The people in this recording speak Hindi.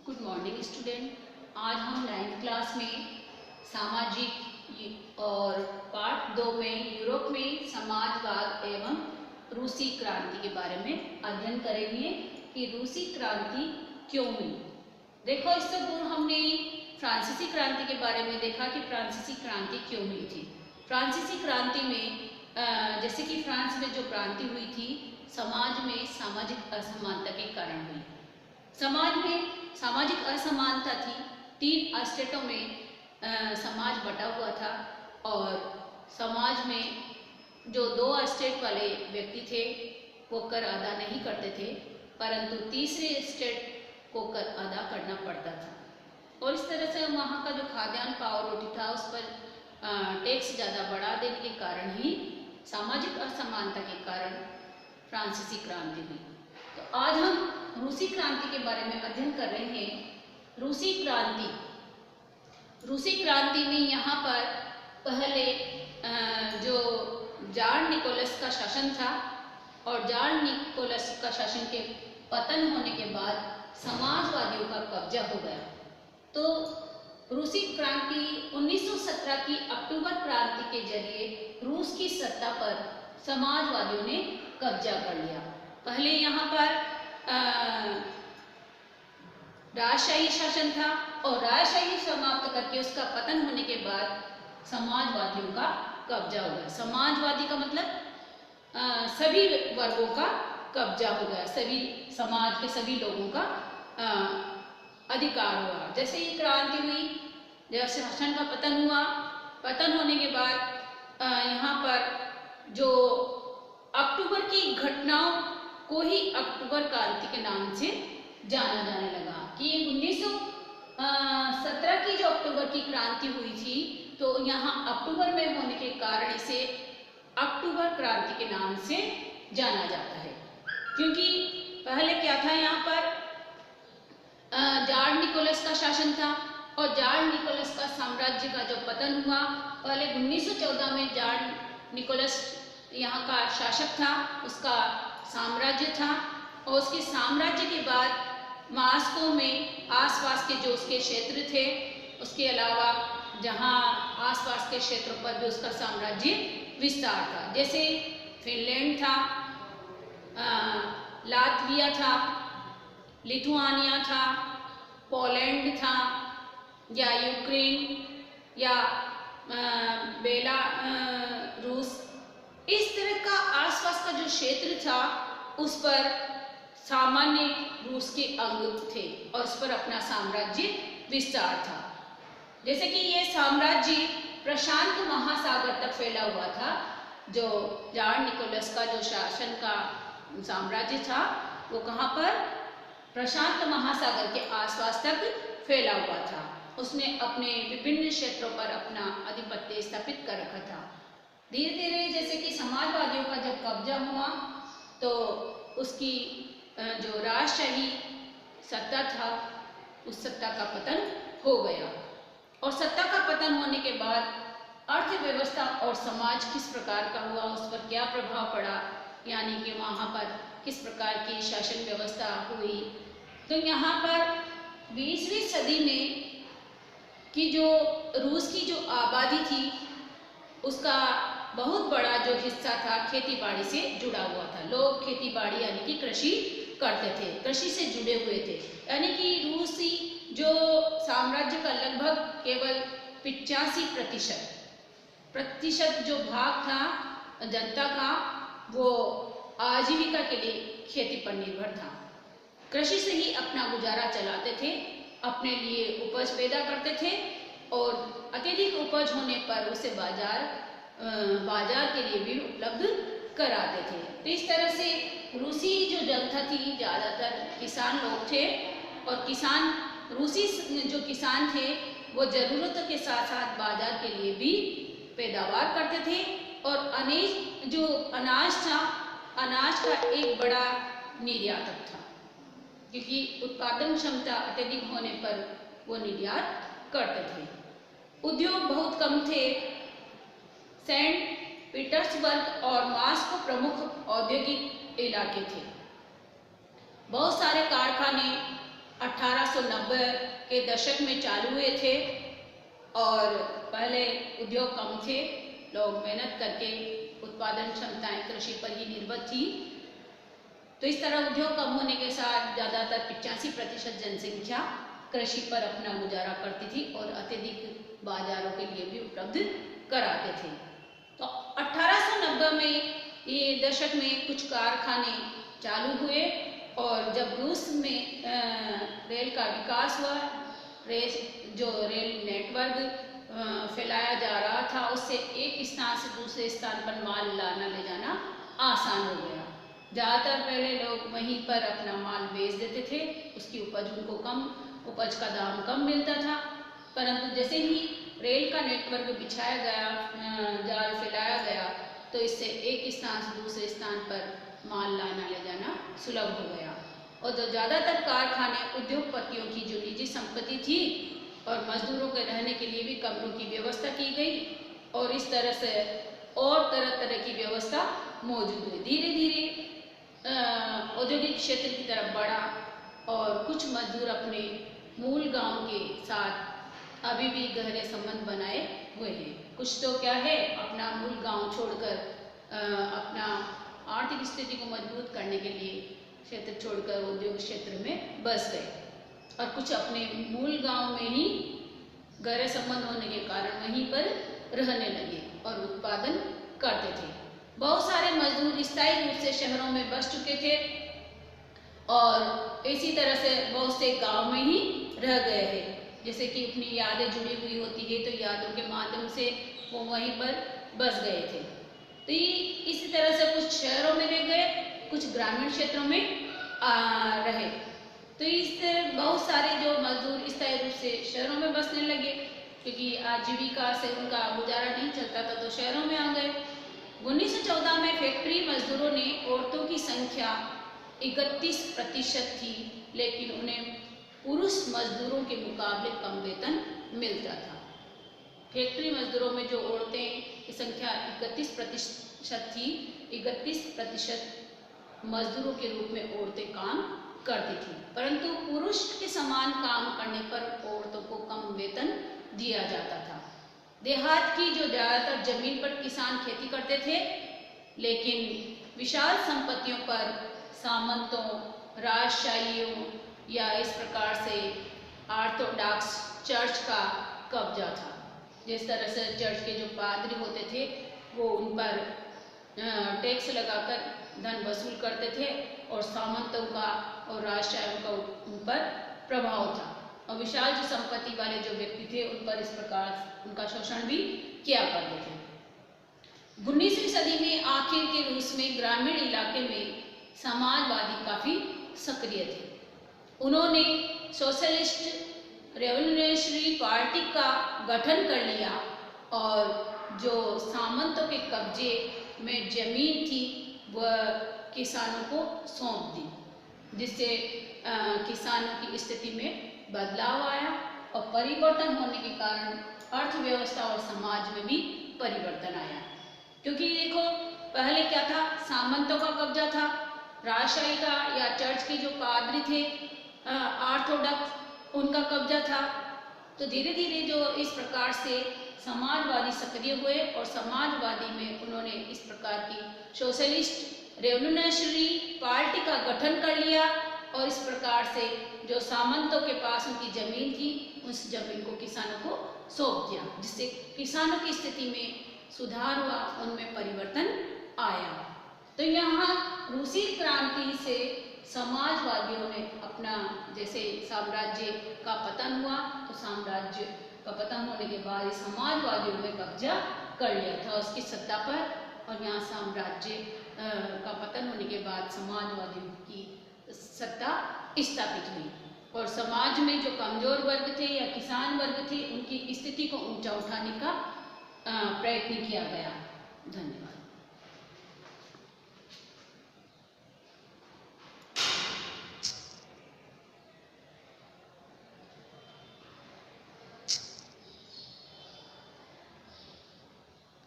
Good morning student. आज हम 9th क्लास में सामाजिक और पार्ट 2 में यूरोप में समाजवाद एवं रूसी क्रांति के बारे में अध्ययन करेंगे कि रूसी क्रांति क्यों हुई। देखो, इससे पूर्व हमने फ्रांसीसी क्रांति के बारे में देखा कि फ्रांसीसी क्रांति क्यों हुई थी। फ्रांसीसी क्रांति में जैसे कि फ्रांस में जो क्रांति हुई थी, समाज में सामाजिक असमानता के कारण हुई। समाज में सामाजिक असमानता थी। 3 स्टेटों में समाज बटा हुआ था और समाज में जो 2 स्टेट वाले व्यक्ति थे वो कर अदा नहीं करते थे, परंतु तीसरे स्टेट को कर अदा करना पड़ता था। और इस तरह से वहाँ का जो खाद्यान्न पाव रोटी था उस पर टैक्स ज़्यादा बढ़ा देने के कारण ही सामाजिक असमानता के कारण फ्रांसीसी क्रांति हुई। तो आज हम रूसी क्रांति के बारे में अध्ययन कर रहे हैं। रूसी क्रांति में यहाँ पर पहले जो जार निकोलस का शासन था और जार निकोलस का शासन के पतन होने के बाद समाजवादियों का कब्जा हो गया। तो रूसी क्रांति 1917 की अक्टूबर क्रांति के जरिए रूस की सत्ता पर समाजवादियों ने कब्जा कर लिया। पहले यहाँ पर राजशाही शासन था और राजशाही समाप्त करके उसका पतन होने के बाद समाजवादियों का कब्जा हो गया। समाजवादी का मतलब सभी वर्गों का कब्जा हो गया, सभी समाज के सभी लोगों का अधिकार हुआ। जैसे ही क्रांति हुई, जब शासन का पतन हुआ, पतन होने के बाद यहाँ पर जो अक्टूबर की घटनाओं को ही अक्टूबर क्रांति के नाम से जाना जाने लगा कि 1917 की जो अक्टूबर की क्रांति हुई थी, तो यहाँ अक्टूबर में होने के कारण इसे अक्टूबर क्रांति के नाम से जाना जाता है। क्योंकि पहले क्या था, यहाँ पर जार निकोलस का शासन था और जार निकोलस का साम्राज्य का जो पतन हुआ, पहले 1914 में जार निकोलस यहाँ का शासक था, उसका साम्राज्य था और उसके साम्राज्य के बाद मास्को में आसपास के जो उसके क्षेत्र थे, उसके अलावा जहाँ आसपास के क्षेत्रों पर भी उसका साम्राज्य विस्तार था। जैसे फिनलैंड था, लातविया था, लिथुआनिया था, पोलैंड था, या यूक्रेन या रूस, इस तरह का आसपास का जो क्षेत्र था उस पर सामान्य रूस के अंग थे और उस पर अपना साम्राज्य विस्तार था। जैसे कि ये साम्राज्य प्रशांत महासागर तक फैला हुआ था। जो जार निकोलस का जो शासन का साम्राज्य था वो कहाँ पर, प्रशांत महासागर के आसपास तक फैला हुआ था। उसने अपने विभिन्न क्षेत्रों पर अपना आधिपत्य स्थापित कर रखा था। धीरे धीरे जैसे कि समाजवादियों का जब कब्जा हुआ तो उसकी जो राजशाही सत्ता था उस सत्ता का पतन हो गया। और सत्ता का पतन होने के बाद अर्थव्यवस्था और समाज किस प्रकार का हुआ, उस पर क्या प्रभाव पड़ा, यानी कि वहाँ पर किस प्रकार की शासन व्यवस्था हुई। तो यहाँ पर 20वीं सदी में की जो रूस की जो आबादी थी उसका बहुत बड़ा जो हिस्सा था खेती बाड़ी से जुड़ा हुआ था। लोग खेती बाड़ी यानी कि कृषि करते थे, कृषि से जुड़े हुए थे। यानी कि रूसी जो साम्राज्य का लगभग केवल 85% जो भाग था जनता का, वो आजीविका के लिए खेती पर निर्भर था। कृषि से ही अपना गुजारा चलाते थे, अपने लिए उपज पैदा करते थे और अत्यधिक उपज होने पर उसे बाजार के लिए भी उपलब्ध कराते थे। तो इस तरह से रूसी जो जनता थी ज़्यादातर किसान लोग थे और रूसी जो किसान थे वो ज़रूरतों के साथ साथ बाजार के लिए भी पैदावार करते थे। और अनाज था, अनाज का एक बड़ा निर्यातक था, क्योंकि उत्पादन क्षमता अत्यधिक होने पर वो निर्यात करते थे। उद्योग बहुत कम थे। सेंट पीटर्सबर्ग और मास्को प्रमुख औद्योगिक इलाके थे। बहुत सारे कारखाने 1890 के दशक में चालू हुए थे और पहले उद्योग कम थे, लोग मेहनत करके उत्पादन क्षमताएं कृषि पर ही निर्भर थी। तो इस तरह उद्योग कम होने के साथ ज़्यादातर 85% जनसंख्या कृषि पर अपना गुजारा करती थी और अत्यधिक बाजारों के लिए भी उपलब्ध कराते थे। तो 1890 में ये दशक में कुछ कारखाने चालू हुए और जब रूस में रेल का विकास हुआ, जो रेल नेटवर्क फैलाया जा रहा था, उससे एक स्थान से दूसरे स्थान पर माल लाना ले जाना आसान हो गया। ज़्यादातर पहले लोग वहीं पर अपना माल बेच देते थे, उसकी उपज का दाम कम मिलता था, परंतु जैसे ही रेल का नेटवर्क बिछाया गया, जाल फैलाया गया, तो इससे एक स्थान से दूसरे स्थान पर माल लाना ले जाना सुलभ हो गया। और जो ज़्यादातर कारखाने उद्योगपतियों की जो निजी संपत्ति थी और मजदूरों के रहने के लिए भी कमरों की व्यवस्था की गई और इस तरह से और तरह तरह की व्यवस्था मौजूद हुई। धीरे धीरे औद्योगिक क्षेत्र की तरफ बढ़ा और कुछ मजदूर अपने मूल गांव के साथ अभी भी गहरे संबंध बनाए हुए हैं। कुछ तो क्या है, अपना मूल गांव छोड़कर अपना आर्थिक स्थिति को मजबूत करने के लिए क्षेत्र छोड़कर उद्योग क्षेत्र में बस गए और कुछ अपने मूल गांव में ही गहरे संबंध होने के कारण वहीं पर रहने लगे और उत्पादन करते थे। बहुत सारे मजदूर स्थायी रूप से शहरों में बस चुके थे और इसी तरह से बहुत से गांव में ही रह गए हैं। जैसे कि अपनी यादें जुड़ी हुई होती है तो यादों के माध्यम से वो वहीं पर बस गए थे। तो इसी तरह से कुछ शहरों में रह गए, कुछ ग्रामीण क्षेत्रों में रहे। तो इस बहुत सारे जो मजदूर स्थायी रूप से शहरों में बसने लगे क्योंकि आजीविका से उनका गुजारा नहीं चलता था, तो शहरों में आ गए। 1914 में फैक्ट्री मजदूरों ने औरतों की संख्या 31% थी, लेकिन उन्हें पुरुष मजदूरों के मुकाबले कम वेतन मिलता था। फैक्ट्री मजदूरों में जो औरतें की संख्या 31% थी, 31% मजदूरों के रूप में औरतें काम करती थी, परंतु पुरुष के समान काम करने पर औरतों को कम वेतन दिया जाता था। देहात की जो ज़्यादातर जमीन पर किसान खेती करते थे, लेकिन विशाल संपत्तियों पर सामंतों, राजशाहियों या इस प्रकार से ऑर्थोडॉक्स चर्च का कब्जा था। जिस तरह से चर्च के जो पादरी होते थे वो उन पर टैक्स लगाकर धन वसूल करते थे और सामंतों का और राजशाहियों का उन पर प्रभाव था और विशाल जो संपत्ति वाले जो व्यक्ति थे उन पर इस प्रकार उनका शोषण भी किया करते थे। 19वीं सदी में आखिर के रूस में ग्रामीण इलाके में समाजवादी काफी सक्रिय थे। उन्होंने सोशलिस्ट रेवोल्यूशनरी पार्टी का गठन कर लिया और जो सामंतों के कब्जे में जमीन थी वह किसानों को सौंप दी, जिससे किसानों की स्थिति में बदलाव आया और परिवर्तन होने के कारण अर्थव्यवस्था और समाज में भी परिवर्तन आया। क्योंकि देखो पहले क्या था, सामंतों का कब्जा था, राजशाही का या चर्च के जो पादरी थे ऑर्थोडॉक्स उनका कब्जा था। तो धीरे धीरे जो इस प्रकार से समाजवादी सक्रिय हुए और समाजवादी में उन्होंने इस प्रकार की सोशलिस्ट रेवोल्यूशनरी पार्टी का गठन कर लिया और इस प्रकार से जो सामंतों के पास उनकी जमीन थी उस जमीन को किसानों को सौंप दिया, जिससे किसानों की स्थिति में सुधार हुआ, उनमें परिवर्तन आया। तो यहाँ रूसी क्रांति से समाजवादियों ने अपना जैसे साम्राज्य का पतन हुआ तो साम्राज्य का पतन होने के बाद समाजवादियों ने कब्जा कर लिया था उसकी सत्ता पर और यहाँ साम्राज्य का पतन होने के बाद समाजवादियों की सत्ता स्थापित हुई और समाज में जो कमजोर वर्ग थे या किसान वर्ग थे उनकी स्थिति को ऊंचा उठाने का प्रयत्न किया गया। धन्यवाद।